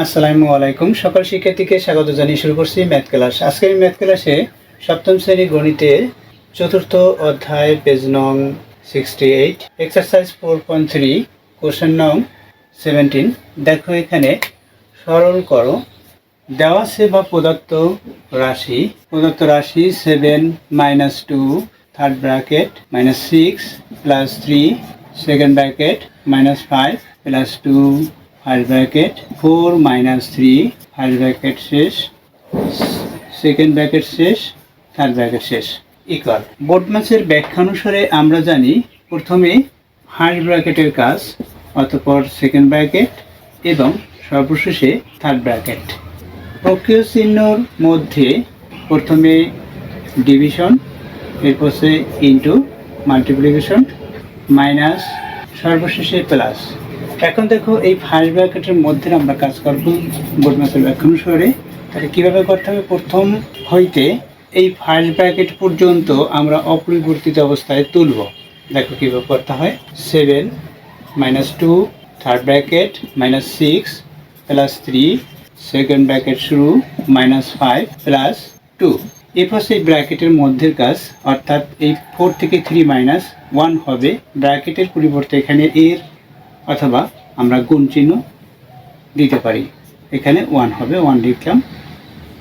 আসসালামু আলাইকুম। সকল শিক্ষার্থীকে স্বাগত জানিয়ে শুরু করছি ম্যাথ ক্লাস। আজকের এই ম্যাথ ক্লাসে সপ্তম শ্রেণী গণিতের চতুর্থ অধ্যায় পেজ নং 68 এক্সারসাইজ 4.3 কোশ্চেন নং 17। দেখো এখানে সরল করো। দেওয়া আছে বা প্রদত্ত রাশি 7 - 2 third bracket -6 + 3 second bracket -5 + 2 first bracket 4 - 3 first bracket শেষ, সেকেন্ড ব্র্যাকেট শেষ, থার্ড ব্র্যাকেট শেষ ইকুয়াল। বোর্ডম্যাচের ব্যাখ্যা অনুসারে আমরা জানি প্রথমে ফার্স্ট ব্র্যাকেটের কাজ, অতঃপর সেকেন্ড ব্র্যাকেট এবং সর্বশেষে থার্ড ব্র্যাকেট। প্রক্রিয় চিহ্নর মধ্যে প্রথমে ডিভিশন, এরপর ইন্টু, মাল্টিপ্লিকেশন, মাইনাস, সর্বশেষে প্লাস। এখন দেখো এই ফার্স্ট ব্র্যাকেটের মধ্যে আমরা কাজ করব বোর্ডম্যাচের ব্যাখ্যা অনুসারে। তাহলে কীভাবে করতে হবে? প্রথম হইতে এই ফার্স্ট ব্র্যাকেট পর্যন্ত আমরা অপরিবর্তিত অবস্থায় তুলব। দেখো কীভাবে করতে হয়। 7 - 2 থার্ড ব্র্যাকেট -6 + 3 সেকেন্ড ব্র্যাকেট শুরু -5 + 2। এরপর সেই ব্র্যাকেটের মধ্যের কাজ, অর্থাৎ এই 4 থেকে 3 - 1 হবে। ব্র্যাকেটের পরিবর্তে এখানে এর অথবা আমরা গুণ চিহ্ন দিতে পারি। এখানে 1 হবে, 1 লিখলাম।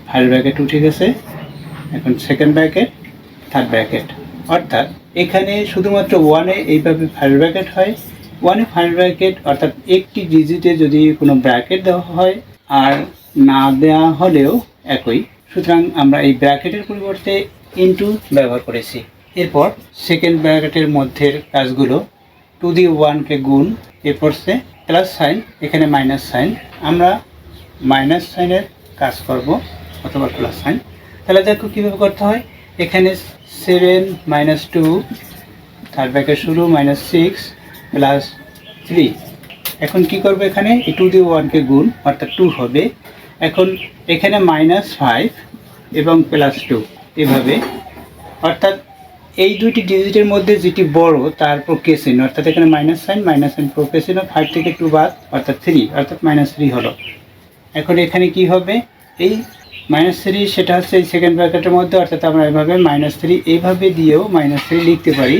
ফার্স্ট ব্র্যাকেট উঠে গেছে। এখন সেকেন্ড ব্র্যাকেট, থার্ড ব্র্যাকেট। অর্থাৎ এখানে শুধুমাত্র 1-এ এইভাবে ফার্স্ট ব্র্যাকেট হয়। 1-এ ফার্স্ট ব্র্যাকেট অর্থাৎ একটি ডিজিটে যদি কোনো ব্র্যাকেট দেওয়া হয় আর না দেওয়া হলেও একই, সুতরাং আমরা এই ব্র্যাকেটের পরিবর্তে ইনটু ব্যবহার করেছি। এরপর সেকেন্ড ব্র্যাকেটের মধ্যের কাজগুলো 2 দিয়ে 1-কে গুণ, এরপর সে প্লাস সাইন, এখানে মাইনাস সাইন, আমরা মাইনাস সাইনের কাজ করব অথবা প্লাস সাইন। তাহলে দেখো কীভাবে করতে হয়। এখানে 7 - 2 থার্ড ব্র্যাকেট শুরু -6 + 3। এখন কি করব? এখানে 2 দিয়ে 1-কে গুণ, অর্থাৎ 2 হবে। এখন এখানে -5 এবং +2 এভাবে, অর্থাৎ এই দুইটি ডিজিটের মধ্যে যেটি বড় তার প্রক্রিয়া চিহ্ন, অর্থাৎ এখানে মাইনাস সাইন প্রক্রিয়া চিহ্ন, 5 থেকে 2 বাদ, অর্থাৎ 3, অর্থাৎ -3 হলো। এখন এখানে কি হবে? এই -3 সেটা হচ্ছে এই সেকেন্ড ব্র্যাকেটের মধ্যে, অর্থাৎ আমরা এভাবে -3 এইভাবে দিয়েও -3 লিখতে পারি।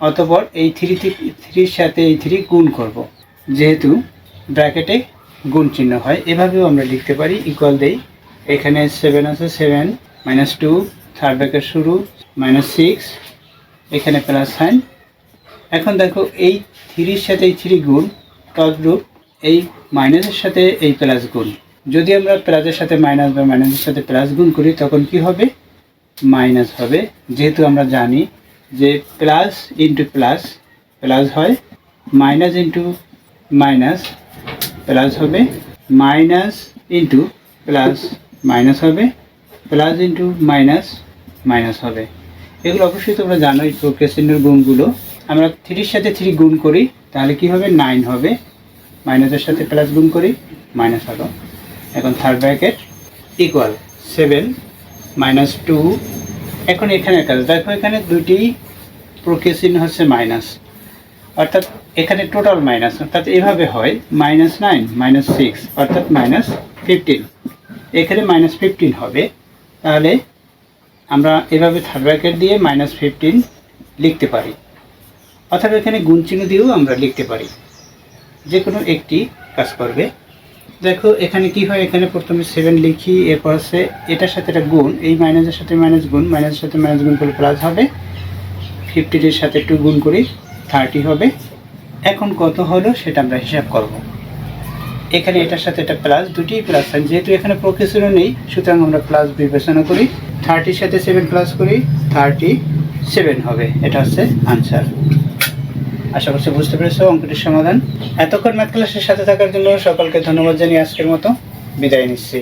অতঃপর এই 3-র সাথে এই 3 গুণ করব, যেহেতু ব্র্যাকেটে গুণ চিহ্ন হয়। এভাবেও আমরা লিখতে পারি। ইকুয়াল দেই। এখানে 7 আছে, 7 - 2 থার্ড ব্র্যাকেট শুরু -6, এখানে প্লাস সাইন। এখন দেখো এই 3-র সাথে এই 3 গুণ, তদ্রূপ এই মাইনাসের সাথে এই প্লাস গুণ। যদি আমরা প্লাসের সাথে মাইনাস বা মাইনাসের সাথে প্লাস গুণ করি তখন কি হবে? মাইনাস হবে। যেহেতু আমরা জানি যে প্লাস ইন্টু প্লাস প্লাস হয়, মাইনাস ইন্টু মাইনাস প্লাস হবে, মাইনাস ইন্টু প্লাস মাইনাস হবে, প্লাস ইন্টু মাইনাস মাইনাস হবে। এগুলো অবশ্যই তোমরা জানো। এই প্রক্রিয়া চিহ্নের গুণগুলো আমরা 3-র সাথে 3 গুণ করি, তাহলে কি হবে? 9 হবে। মাইনাসের সাথে প্লাস গুণ করি, মাইনাস হলো। এখন থার্ড ব্র্যাকেট ইকুয়াল 7 - 2। এখন এখানে কাজ দেখো, এখানে দুটি প্রক্রিয়া চিহ্ন হচ্ছে মাইনাস, অর্থাৎ এখানে টোটাল মাইনাস, অর্থাৎ এভাবে হয় -9 - 6, অর্থাৎ -15। এখানে -15 হবে। তাহলে আমরা এভাবে থার্ড ব্র্যাকেট দিয়ে -15 লিখতে পারি, অথবা এখানে গুণ চিহ্ন দিয়েও আমরা লিখতে পারি। যে কোনো একটি কাজ করবে। দেখো এখানে কি হয়। এখানে প্রথমে 7 লিখি, এরপর আছে এটার সাথে এটা গুণ, এই মাইনাসের সাথে মাইনাস গুণ, মাইনাসের সাথে মাইনাস গুণ করলে প্লাস হবে। 15-এর সাথে 2 গুণ করি, 30 হবে। এখন কত হলো সেটা আমরা হিসাব করব। এখানে এটার সাথে এটা প্লাস, দুটি প্লাস সাইন, যেহেতু এখানে প্রক্রিয়া চিহ্ন নেই সুতরাং আমরা প্লাস বিবেচনা করি। 30-র সাথে 7 প্লাস করি, 37 হবে। এটা হচ্ছে আনসার। আশা করছি বুঝতে পেরেছো অঙ্কটির সমাধান। এতক্ষণ ম্যাথ ক্লাসের সাথে থাকার জন্য সকলকে ধন্যবাদ জানিয়ে আজকের মতো বিদায় নিচ্ছি।